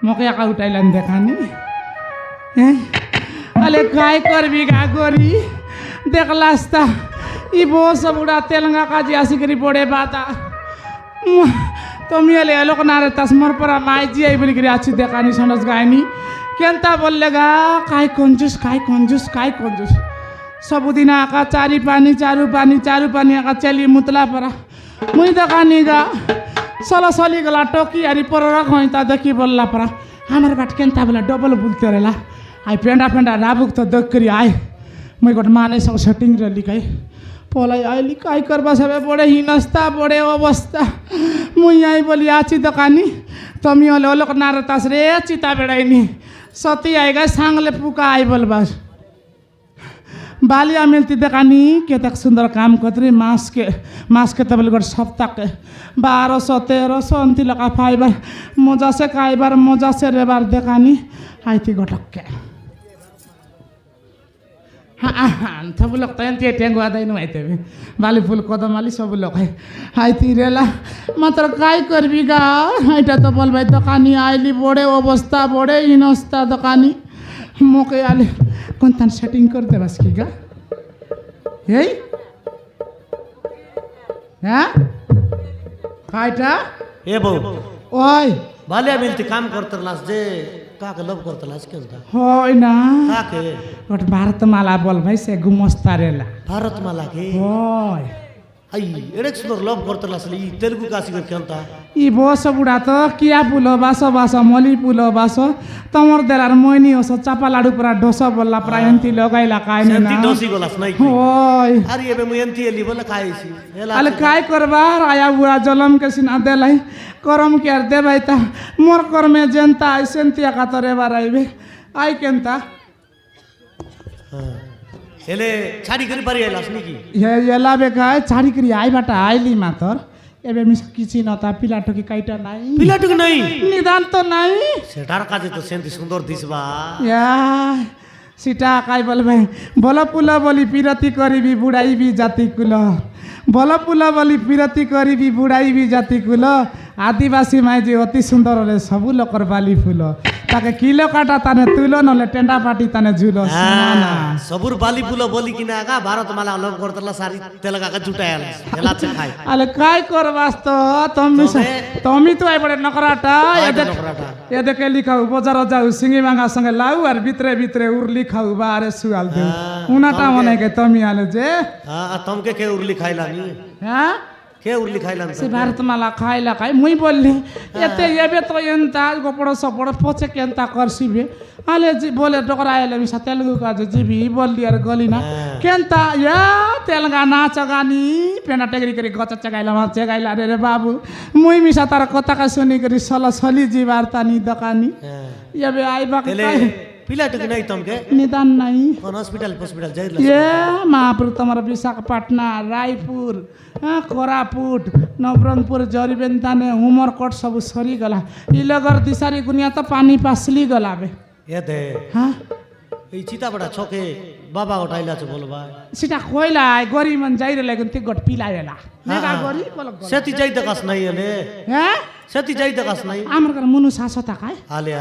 मोके एका उठाइलान देखानी अले काय करबी गा गोरी देखलास ता ई बो सब उड़ा तेलंगा काजी आसिकरी पड़े बाता তুমি এলে এলোক না রে তাসমর পরা মাই জি আই বলি করে আছি দেখানি সনস গায়নি কেনতা বললে গা কাই কঞ্জুস सबुदिन आका चारू पानी आका चली मुतला परा मुई देखानी गा सला सली गला टोकी आरी पर खैता देखी बोलला परा हमारे बाट केनता बोला डबल बुलते रहला आई पेंडा राबुक तो देख करी आए मुई गोट माने सब सेटिंग रली काई पलाई आइली काई करबा सबे बड़े हिनस्ता बड़े अवस्था मुई आई बोली आची दकानी तमी ओले ओलक नारतास रे चिता बेड़ाइनी सती आएगा सांगले पुका आई बोलबास बालिया मिलती दकानी के तक सुंदर काम कतरी मास के तबल गोट सप्ताह के 1200 1300 अंति लगा फाइबर मजा से काइबर मजा से रेबार दकानी आई थी गोटक के सब लोग तो टेंगुआ दैन आते बाली फुल कदमाली सब लोग आईती रेला मात्र काय करबी गा এটা तो बोल भाई दकानी आईली बड़े अवस्था बड़े हिनस्ता दकानी मोके आले कौन तान सेटिंग कर दे बस की गा हे हां कायटा ए बो ओय बालिया मिलती काम करतलास जे काके लव करतलास केनता होय ना काके गोट भारतमाला बोल भाई से गुमस्ता रेला भारतमाला के होय आई एडे सुंदर लव करतलास ई तेलुगु कासी कर केनता ई बस बुढ़ा तो किया पुलो बासो मली पुलो बासो तमर देलार मोइनी ओसो चापा लाडू पूरा डोसा बोलला पूरा एंती लगाइला काय ना सेंती डोसी गोलास नहीं होय अरे एबे मु एंती एली बोला खाइसी अले काय करबा आया बुआ जलम के सिना देलाई करम के आर दे भाई ता मोर कर में जनता आई सेंतिया का तरे बाराइबे आई केनता एले छाड़ी करी पारी आइलास नी की ये लाबे काय छाड़ी करी आई बाटा आइली मातर एबे मिस किछि नता पिलाटो की काइटा नाई पिलाटो की नहीं निदान तो नाई सेटार काजे तो सेंती सुंदर दिसबा या सीटा काय बोलबे बोला पुला बोली पिरती करीबी बुढ़ाई भी जाति कुल बोला पुला बोली पिरती करीबी बुढ़ाई भी जाति कुल आदिवासी माई जे अति सुंदर रे सबु लोकर बाली फूल ताके किलो काटा ताने तुलो नले टेंडा पाटी ताने झुलो सुनाना सबुर बाली फूल बोली कि ना का भारतमाला लव करतला सारी तेलगा का जुटायल हेला से खाय अले काय करबास तो तमी तो आई बड़े नकराटा ये देखे लिखाऊ बजार जाऊ सिंगी मांगा संगे लाऊ और भितरे उरली खाऊ बारे सुआल दे उनाटा मने के तमी आले जे हां तमके के उरली खाइला नी हां के उरली खाइला से भारतमाला खाइला खाइ मुई बोलली एते एबे तो एंता गोपड़ सपड़ पछे केंता करसिबे आले जी बोले डकरायले मिसा तेलुगु का जीबी बोलली यार गलिना केंता या तेलंगाना चगानी पेना टेगरी करी गच चगाइला माचे गाइला रे बाबू मुई मिसा तार कथा का सुनी करी सला सली जी वार्ता नी दकानी एबे आइबा के पिलाटो की नहीं तमके निदान नहीं कौन हॉस्पिटल जाइला ये महापुर तमर विशाखापट्टना रायपुर कोरापुट नवरंगपुर जरीबेंताने उमरकोट सब सरी गला इलगर दिसारी गुनिया तो पानी पासली गला बे ये दे हां ई चिता बड़ा छोके बाबा उठाइला छ बोलबा सीटा खोइला गरी मन जाइरे लागन ती गट पिलावेला नेगा गरी बोल सेती जाई दकस नहीं एले हैं सेती जाई दकस नहीं आमर कर मुनु सासता काय आले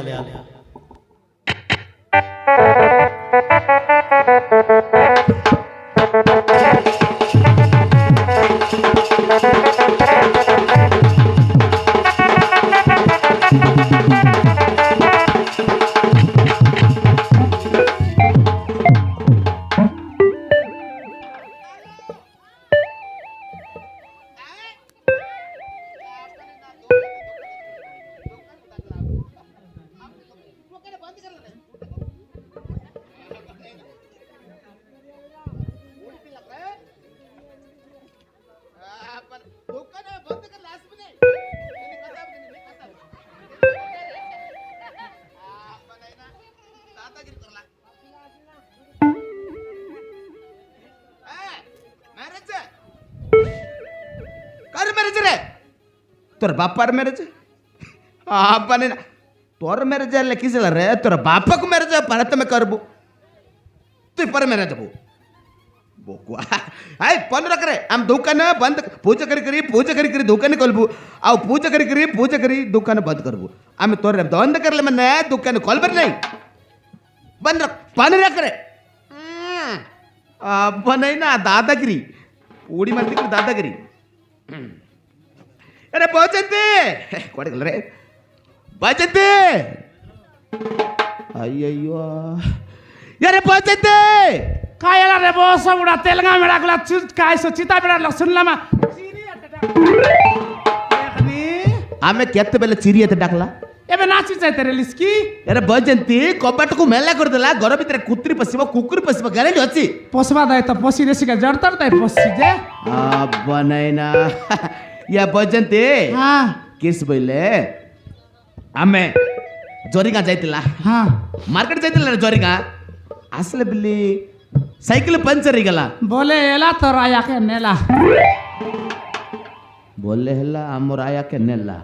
तोर बापार मेरेज आपने तोर मेरेज किस रे तोर बापक मेरेज परत में करबू तु पर मेरेज बो बोकुआ हाय बंद रख रे हम दुकान बंद पूजा करी दुकान खोलबू आ पूजा करी दुकान बंद करबू हम तोरे बंद करले मने दुकान खोलबर नहीं बंद रख रे अब नहीं ना दादागिरी पूड़ी मारती की दादागिरी अरे बचते कोड़े गल रे बचते अయ్యయ్యో यारे बचते काय याला रे बोस बुडा तेलंगा मेडा गुला काय सो चिता बेडा सुनला मा देखनी आमे केते बेले चिरी एते डाकला एबे नाची चाहते रे लिस्की अरे बजंती कबाट को मेला कर देला घर भीतर कुत्री पसिबो कुकुर पसिबो ग्यारेंटी अछि पोसबा दाय त पोसी रेसी का जड़तर दाय पोसी जे अब नैना या बजंती हां किस बोले आमे जोरिगा जाइतिला हां मार्केट जाइतिला रे जोरिगा असले बिल्ली साइकिल पंचर हिगला बोले एला तो राया के नेला बोले हल्ला हमर आया के नेला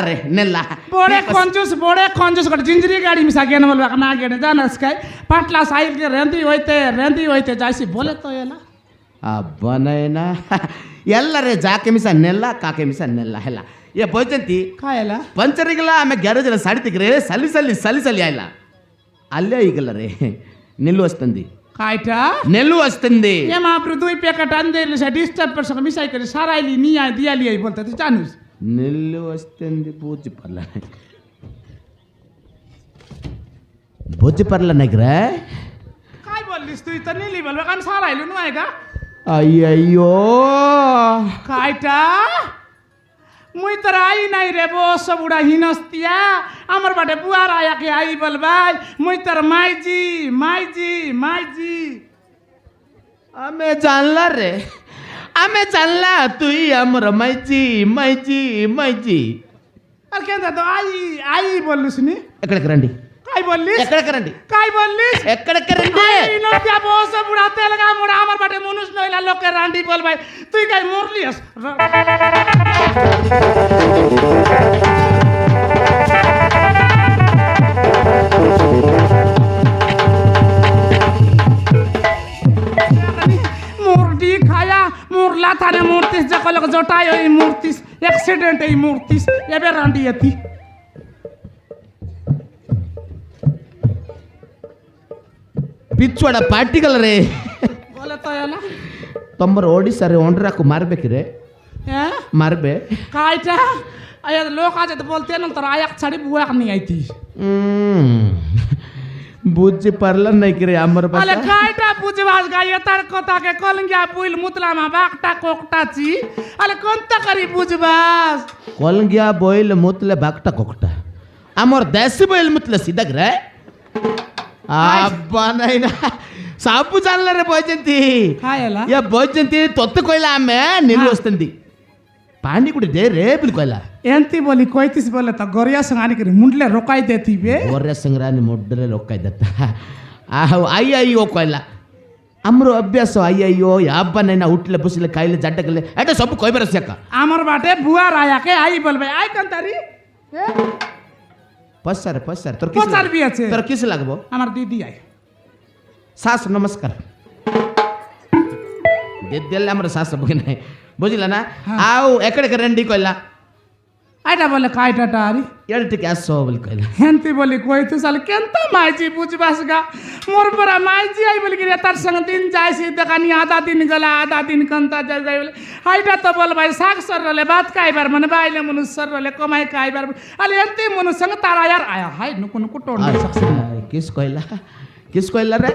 रे नेला बोड़े कंजूस कर जिंजरी गाड़ी मिसा गेन बोलवा ना गेन जाना स्काई पाटला साइल के रेंदी होइते जाइसी बोले तो एला अब नैना ಎಲ್ಲರೇ ಜಾಕೆ ಮಿಸ ನೆಲ್ಲ ಕಾಕೆ ಮಿಸ ನೆಲ್ಲ ಹೆಲ್ಲ ఏ పోయింది కాయలా పంచర్ ఇగల ఆమె గ్యారేజ్ లో సడి తిగరే సలి ఆయిలా అల్లే ఇగలరే నెల్లు వస్తుంది కాయటా నెల్లు వస్తుంది ఏమా అప్పుడు দুই ప్యాకెట్ అందేర్లు స డిస్టర్బ్ పర్సన్ మిసై కరి సారాయిలి నియా దియాలి అయి బోల్తా తు జానుస్ నెల్లు వస్తుంది బూచి పర్ల నగరే काय बोललीस तू इथं नेली बोलवा कारण सारायलो नु आहे का అయ్యయ్యో कायटा मुई तर आई नहीं रे बो सब उड़ा हिनस्तिया अमर बाटे बुआर आया के आई बलबाई मुई तर माईजी आमे जानला रे आमे जानला तुई अमर माईजी अरे क्या तो आई बोलूस नी ఎక్కడికి రండి काय बोललीस काय बोललीस ఎక్కడికి రండి नो क्या बो सब उड़ा तेलगा मुड़ा अमर बाटे मनुष्य नइला लोग के रांडी बोलबाई तुई काय मोरलियस मूर्ति खाया मुरला थाने मूर्तिस जकलक जटायो ई मूर्तिस एक्सीडेंट ई मूर्तिस एबे रांडी यति पिछवाड़ा पार्टिकल रे बोले तो याला तमर ओडिसा रे ओंडरा को मारबेकिरे हैं मारबे कायटा आया लोग आज तो बोलते न तर आया छड़ी बुआ नहीं आई थी बुझ परला नहीं करे अमर बस अले कायटा बुझवास गाय तार कोता के कलंगिया पुइल मुतला मा बाकटा कोकटा ची अले कोनता करी बुझवास कलंगिया बोइल मुतले बाकटा कोकटा अमर देसी बोइल मुतले सीधा रे అబ్బా నైనా సాపు చాలరే భోజంతి కాయలా యా భోజంతి తొత్త కొయిలా ఆమె నిల్లు వస్తుంది पानी कुटे दे रे बिल्कुल एंती बोली कोईतिस बोले तो गोरिया संगानी करी मुंडले रोकाई देती बे गोरिया संग्रानी मुंडले रोकाई देता आई आई ओ कोइला अमरो अभ्यास आई आई ओ याब्बा नैना उठले पुसले खाइले जड्डकले एटा सब कोई बरस का आमर बाटे बुआ राया के आई बोलबे आई कंतारी पसर पसर भी আছে তোর কিস লাগবো আমার দিদি আই শাস নমস্কার দিদি আমার শাস বকে নাই বুঝলা না আও একড়ে রেন্ডি কইলা আইটা বলে কাইটা টারি এড় টিকে আসো বল কইলা হেনতি বলি কই তু সাল কেনতা মাইজি বুঝবাসগা মোর পরা মাইজি আই বলি কি তার সঙ্গ দিন যাইছি দোকানি আধা দিন গলা আধা দিন কন্তা যাই বলে আইটা তো বল ভাই সাক সর রলে বাত কাইবার মানে বাইলে মনু সর রলে কমাই কাইবার আলে এনতি মনু সঙ্গ তারা यार आया हाय नुकु नुकु टोंड सकसे किस कइला रे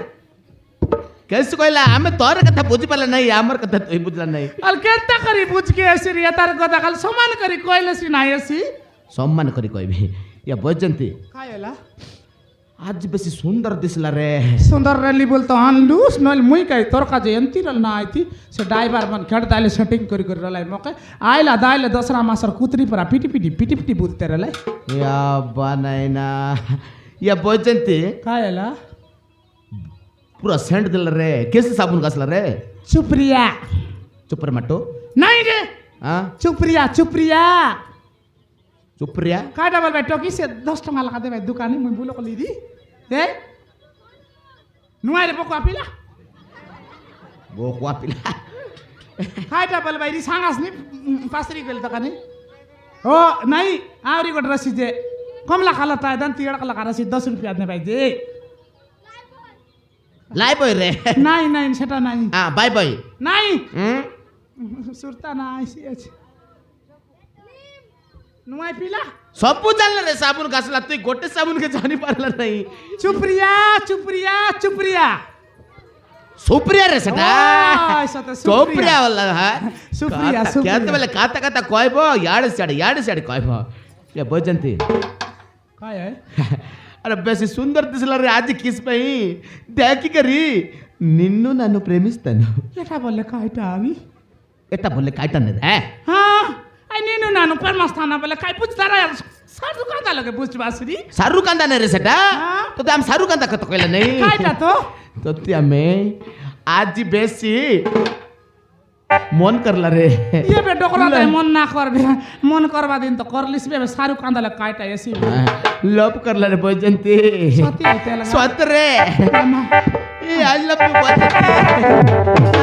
कैसे कइला हमें तोर कथा बुझ पाला नहीं हमर कथा तोई बुझला नहीं अल केनता करी बुझ के एसी तार कथा खाली समान करी कइले सी नाही एसी सम्मान करी कहबे या बजंती कायला आज बेसी सुंदर दिसला रे सुंदर रली बोलतो हान लूस नल मुई काई तोर का जे एंती रल ना आईती से ड्राइवर मन खेड़ दाले सेटिंग करी करी रलाई मके आइला दाइले दसरा मासर कुतरी परा पिटी बुझते रलाई या बनाइना या बजंती कायला पूरा सेंट दिल रे कैसे साबुन घासला रे चुप्रिया चुपर मटो नहीं रे हां चुप्रिया चुप्रिया का डबल भाई टोकी से 10 टका लगा दे भाई दुकान में मुई बोलो को लीदी ए नुआरे बको आपिला बोकवा पिला काय डबल बाई सांगास नी पासरी गेल तर का नाही हो नाही आवरी गोट रसीचे कमला खाला ताय दन तिळकला का रसी 10 रुपयात नाही पाहिजे लाई बॉय रे नाही नाही সেটা নাই बाय बॉय নাই सुरता নাই সিএচ নুয়াই পিলা सबू जानला रे साबुन घासला तू गोटे साबुन के जानी पारला नहीं चुप्रिया चुप्रिया चुप्रिया सुप्रिया रे सेटा ओय, सत सुप्रिया वाला है सुप्रिया, क्या सुप्रिया. तो बोले काता काता कहबो याड साडे कहबो ये बजंती काय आहे अरे बेसी सुंदर दिसला रे आज किस पे देखी करी निन्नु नानु प्रेमिस्तानु এটা বলে কাইটা আমি एटा बोले कायटा ने रे হ্যাঁ আই নেনু নানু পরমাস্থানা বলে কাই পুছতারা সাধু কাঁদা লাগে বুঝ বাসরি शाहरुख खान ने रे सेटा हाँ। तो हम शाहरुख खान का तो कहला नहीं কাইটা তো तो हमें आज बेसी मन करला रे ইয়ে বে ডকরা তাই মন না করবে মন করবা দিন তো করলিস বে সারু কাঁদা লাগে কাইটা এসি लव करला रे बजंती সত্যি আইতে লাগা स्वत रे না ये आई लव यू बजंती